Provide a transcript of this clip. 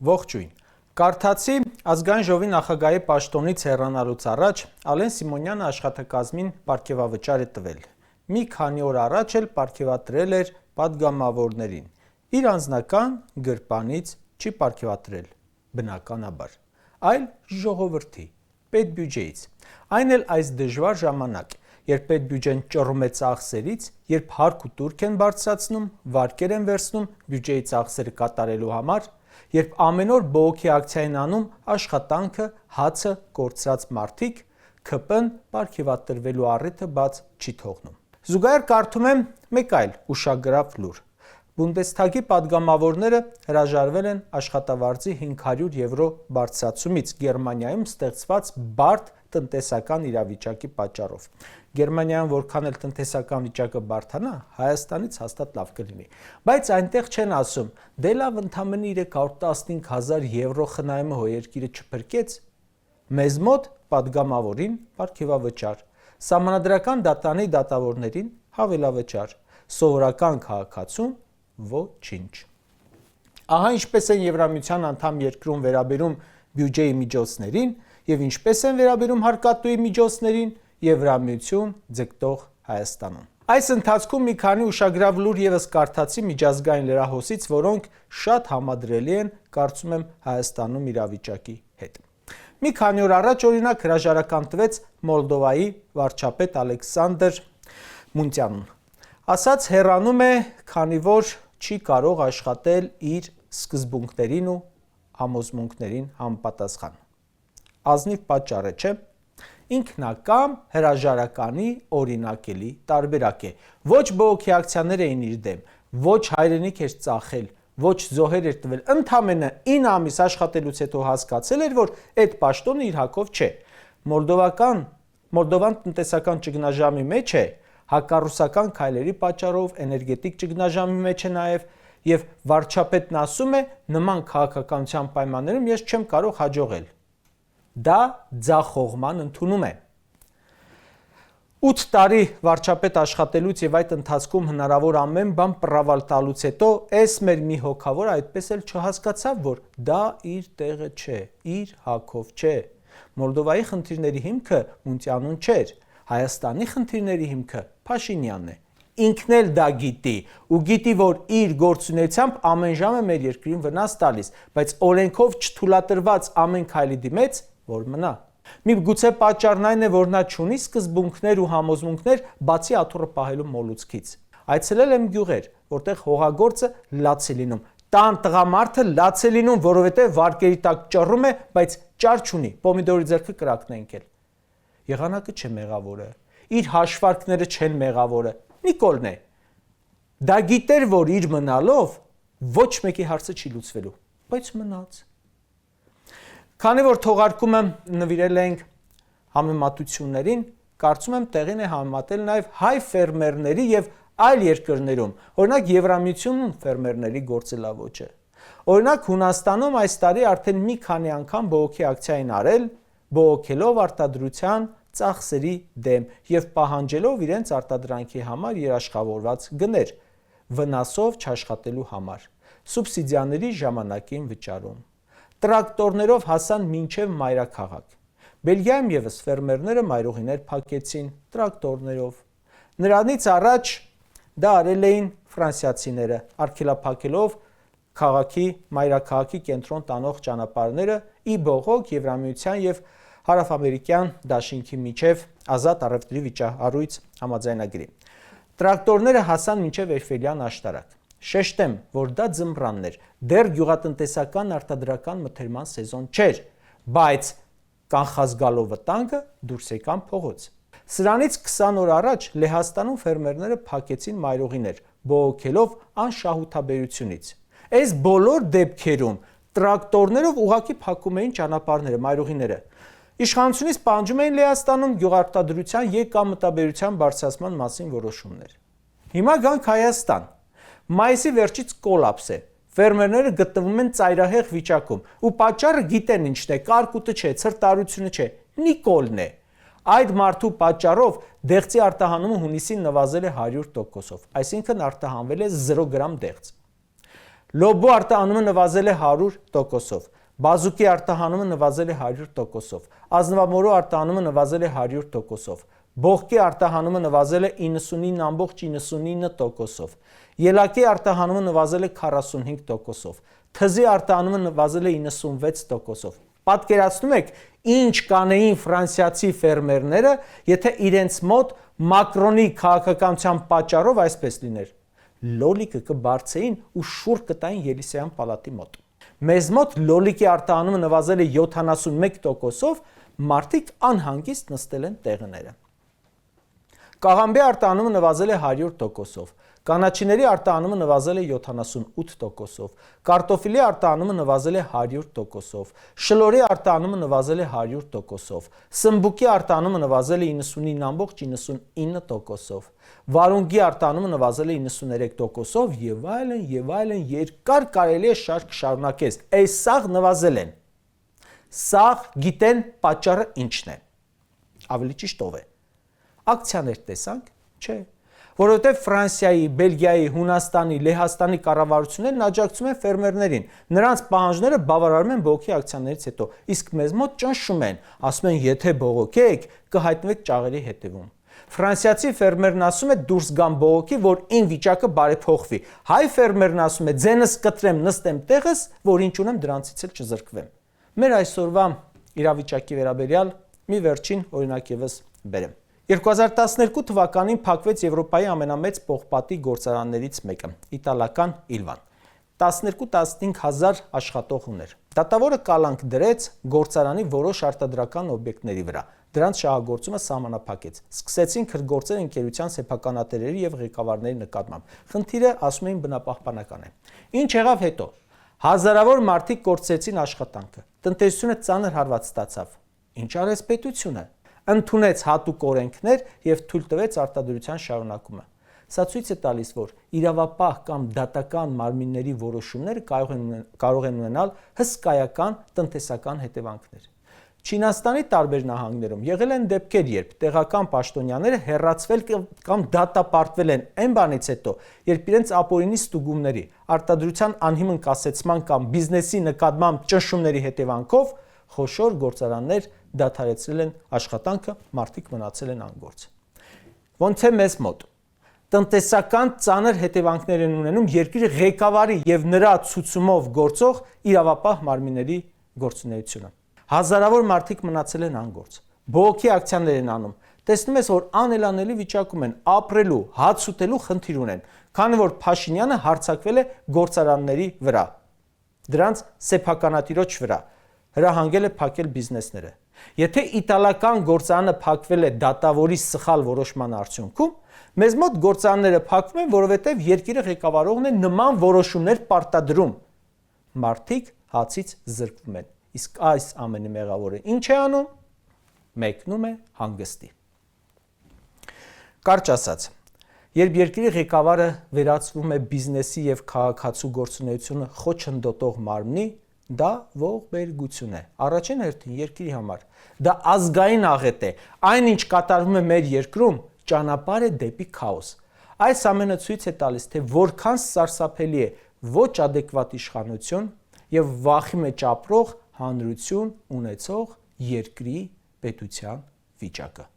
Ողջույն։ Կարդացի ազգային ժողովի նախագահի պաշտոնից հեռանալուց առաջ Ալեն Սիմոնյանը աշխատակազմին պարգևավճար է տվել։ Մի քանի օր առաջ էլ պարգևատրել էր պատգամավորներին։ Իր անձնական գրպանից չի պարգևատրել, բնականաբար, այլ ժողովրդի, պետբյուջեից։ Այն էլ այս դժվար ժամանակ, երբ պետբյուջեն ճռում է ծախսերից, երբ հարկ ու տուրք են բարձրացնում, վարկեր են վերցնում բյուջեի ծախսերը կատարելու համար, երբ ամեն օր բողոքի ակցիա են անում աշխատանքը, հացը կորցրած մարդիկ, ՔՊ-ն պարգևատրվելու առիթը բաց չի թողնում։ Զուգահեռ կարդում եմ մեկ այլ ուշագրավ լուր։ Բունդեսթագի պատգամավորները հրաժարվել են աշխատավարձի 500 եվրո բարձրացումից Գերմանիայում ստեղծված բարդ տնտեսական իրավիճակի պատճառով։ Գերմանիայում որքան էլ տնտեսական վիճակը բարդանա, Հայաստանից հաստատ լավ կլինի։ Բայց այնտեղ չեն ասում, դե լավ ընդամենը 315,000 եվրո խնայումը հո երկիրը չփրկեց։ Մեզ մոտ պատգամավորին պարգևավճար, սահմանադրական դատարանի դատավորներին հավելավճար, սովորական քաղաքացուն ոչինչ։ Ահա ինչպես են Եվրամիության անդամ երկրում վերաբերում բյուջեի միջոցներին եւ ինչպես են վերաբերում հարկատուի միջոցներին Եվրամիություն ձգտող Հայաստանում։ Այս ընթացքում մի քանի ուշագրավ լուր եւս կարդացի միջազգային լրահոսից, որոնք շատ համադրելի են, կարծում եմ, Հայաստանում իրավիճակի հետ։ Մի քանի օր առաջ օրինակ հրաժարական տվեց Մոլդովայի վարչապետ Ալեքսանդր Մունտյանուն։ Ասաց հեռանում է, քանի որ չի կարող աշխատել իր սկզբունքներին ու համոզմունքներին համապատասխան։ Ազնիվ պատճառ է, չէ՞։ Ինքնակամ հրաժարականի օրինակելի տարբերակ է։ Ոչ բողոքի ակցիաներ էին իր դեմ, ոչ հայրենիք էր ծախել, ոչ զոհեր էր տվել, ընդամենը 9 ամիս աշխատելուց հետո հասկացել էր, որ այդ պաշտոնը իր հակով չէ։ Մոլդովան տնտեսական ճգնաժամի մեջ է, հակառուսական քայլերի պատճառով էներգետիկ ճգնաժամի մեջ է եւ վարչապետն ասում է, նման քաղաքականության պայմաններում ես չեմ կարող հաջողել։ Դա ձախողման ընդունում է։ 8 տարի վարչապետ աշխատելուց եւ այդ ընթացքում հնարավոր ամեն բան պրավալ տալուց հետո էս մեր մի հոգավոր այդպես էլ չհասկացավ, որ դա իր տեղը չէ, իր հակով չէ։ Մոլդովայի խնդիրների հիմքը Մունտյանուն չէր, Հայաստանի խնդիրների հիմքը Փաշինյանն է։ Ինքն էլ դա գիտի ու գիտի, որ իր գործունեությամբ ամեն ժամը մեր երկրին վնաս տալիս, բայց օրենքով չթույլատրված ամեն քայլի դիմեց, որ մնա։ Միգուցե պատճառն այն է, որ նա չունի սկզբունքներ ու համոզմունքներ, բացի աթոռը պահելու մոլուցքից։ Այցելել եմ գյուղեր, որտեղ հողագործը լաց է լինում։ Տան տղամարդը լաց է լինում, որովհետև վարկերի տակ ճռում է, բայց ճար չունի, պոմիդորի ձեռքը կրակն է ընկել։ Եղանակը չէ մեղավորը, իր հաշվարկները չեն մեղավորը, Նիկոլն է։ Դա գիտեր, որ իր մնալով ոչ մեկի հարցը չի լուծվելու, բայց մնաց։ Քանի որ թողարկումը նվիրել ենք համեմատություններին, կարծում եմ տեղին է համեմատել նաև հայ ֆերմերների եւ այլ երկրներում, օրինակ Եվրամիությունում ֆերմերների գործելավոճը։ Օրինակ Հունաստանում այս տարի արդեն մի քանի անգամ բողոքի ակցիա են արել, բողոքելով արտադրության ծախսերի դեմ եւ պահանջելով իրենց արտադրանքի համար երաշխավորված գներ, վնասով չաշխատելու համար, սուբսիդիաների ժամանակին վճարում։ Տրակտորներով հասան մինչև մայրաքաղաք։ Բելգիայում եւս ֆերմերները մայրուղիներ փակեցին տրակտորներով։ Նրանից առաջ դա արել էին ֆրանսիացիները, արգելափակելով մայրաքաղաքի կենտրոն տանող ճանապարհները ի բողոք Եվրամիության եւ Հարավամերիկյան դաշինքի միջև ազատ առևտրի վիճահարույց համաձայնագրի։ Տրակտորները հասան մինչև Էյֆելյան աշտարակ։ Շեշտեմ, որ դա ձմռանն էր, դեռ գյուղատնտեսական արտադրական մթերման սեզոն չէր, բայց կանխած գալով վտանգը դուրս եկան փողոց։ Սրանից 20 օր առաջ Լեհաստանում ֆերմերները փակեցին մայրուղիներ, բողոքելով անշահութաբերությունից։ Այս բոլոր դեպքերում տրակտորներով ուղղակի փակում էին ճանապարհները, մայրուղիները։ Իշխանությունից պահանջում էին Լեհաստանում գյուղարտադրության եկամտաբերության բարձրացման մասին որոշումներ։ Հիմա գանք Հայաստան։ Մայիսի վերջից կոլապս է։ Ֆերմերները գտնվում են ծայրահեղ վիճակում ու պատճառը գիտեն ինչն է, կարկուտը չէ, ցրտարությունը չէ, Նիկոլն է։ Այդ մարդու պատճառով դեղցի արտահանումը հունիսին նվազել է 100%, այսինքն արտահանվել է 0 գրամ դեղց։ Լոբու արտահանումը նվազել է 100%-ով, բազուկի արտահանումը նվազել է 100%-ով, ազնվամորու արտահանումը նվազել է 100%-ով, բողկի արտահանումը նվազել է 99.99%-ով, ելակի արտահանումը նվազել է 45%-ով, թզի արտահանումը նվազել է 96%-ով։ Պատկերացնում եք, ինչ կանեին ֆրանսիացի ֆերմերները, եթե իրենց մոտ Մակրոնի քաղաքականության պատճառով այսպես լիներ։ Լոլիկը կբարձեին ու շուռ կտային Ելիսեյան պալատի մոտ։ Մեզ մոտ լոլիկի արտահանումը նվազել է 71%-ով, մարդիկ անհանգիստ նստել են տեղները։ Կաղամբի արտահանումը նվազել է 100%-ով, կանաչիների արտահանումը նվազել է 78%-ով, կարտոֆիլի արտահանումը նվազել է 100%-ով, շլորի արտահանումը նվազել է 100%-ով, սմբուկի արտահանումը նվազել է 99.99%-ով, վարունգի արտահանումը նվազել է 93%-ով եւ այլն, երկար կարելի է շարք շարունակել։ Այս սաղ նվազել են։ Սաղ գիտեն պատճառը ինչն է։ Ավելի ճիշտ ով է։ Ակցիաներ տեսանք, չէ, որովհետև Ֆրանսիայի, Բելգիայի, Հունաստանի, Լեհաստանի կառավարություններն աջակցում են ֆերմերներին, նրանց պահանջները բավարարում են բողոքի ակցիաներից հետո, իսկ մեզ մոտ ճնշում են, ասում են, եթե բողոքեք, կհայտնվեք ճաղերի հետևում։ Ֆրանսիացի ֆերմերն ասում է դուրս գամ բողոքի, որ ին վիճակը բարեփոխվի։ Հայ ֆերմերն ասում է ձենս կտրեմ, նստեմ տեղս, որ ինչ ունեմ դրանցից էլ չզրկվեմ։ Մեր այսօրվա իրավիճակի վերաբերյալ մի վերջին օրինակ ևս բերեմ։ 2012 թվականին փակվեց Եվրոպայի ամենամեծ պողպատի գործարաններից մեկը՝ իտալական Իլվան։ 12-15 հազար աշխատող ուներ։ Դատավորը կալանք դրեց գործարանի որոշ արտադրական օբյեկտների վրա։ Դրանց շահագործումը սահմանափակեց։ Սկսեցին քրգործել ընկերության սեփականատերերի եւ ղեկավարների նկատմամբ։ Խնդիրը, ասում էին, բնապահպանական է։ Ինչ եղավ հետո։ Հազարավոր մարդիկ կորցրեցին աշխատանքը։ Տնտեսությունը ծանր հարված ստացավ։ Ինչ արեց պետությունը։ Ընդունեց հատուկ օրենքներ եւ թույլ տվեց արտադրության շարունակումը։ Սա ցույց է տալիս, որ իրավապահ կամ դատական մարմինների որոշումները կարող են ունենալ հսկայական տնտեսական հետևանքներ։ Չինաստանի տարբեր նահանգներում եղել են դեպքեր, երբ տեղական պաշտոնյաները հեռացվել կամ դատապարտվել են այն բանից հետո, երբ իրենց ապօրինի ստուգումների, արտադրության անհիմն կասեցման կամ բիզնեսի նկատմամբ ճնշումների հետևանքով խոշոր գործարաններ դադարեցրել են աշխատանքը, մարդիկ մնացել են անգործ։ Ոնց է մեզ մոտ։ Տնտեսական ծանր հետևանքներ են ունենում երկրի ղեկավարի եւ նրա ցուցումով գործող իրավապահ մարմինների գործունեությունը։ Հազարավոր մարդիկ մնացել են անգործ։ Բողոքի ակցիաներ են անում։ Տեսնում ես, որ անելանելի վիճակում են, ապրելու, հաց ուտելու խնդիր ունեն, քանի որ Փաշինյանը հարձակվել է գործարանների վրա, դրանց սեփականատիրոջ վրա, հրահանգել է փակել բիզնեսները։ Եթե իտալական գործարանը փակվել է դատավորի սխալ որոշման արդյունքում, մեզ մոտ գործարանները փակվում են, որովհետև երկիրը ղեկավարողն է նման որոշումներ պարտադրում։ Մարդիկ հացից զրկվում են։ Իսկ այս ամենի մեղավորը ինչ է անում։ Մեկնում է հանգստի։ Կարճ ասած, երբ երկրի ղեկավարը վերածվում է բիզնեսի եւ քաղաքացու գործունեությունը խոչընդոտող մարմնի, դա ողբերգություն է։ Առաջին հերթին երկրի համար։ Դա ազգային աղետ է։ Այնինչ կատարվում է մեր երկրում, ճանապարհ է դեպի քաոս։ Այս ամենը ցույց է տալիս, թե որքան սարսափելի է ոչ adekvat իշխանություն եւ վախի մեջ ապրող հանրություն ունեցող երկրի պետության վիճակը։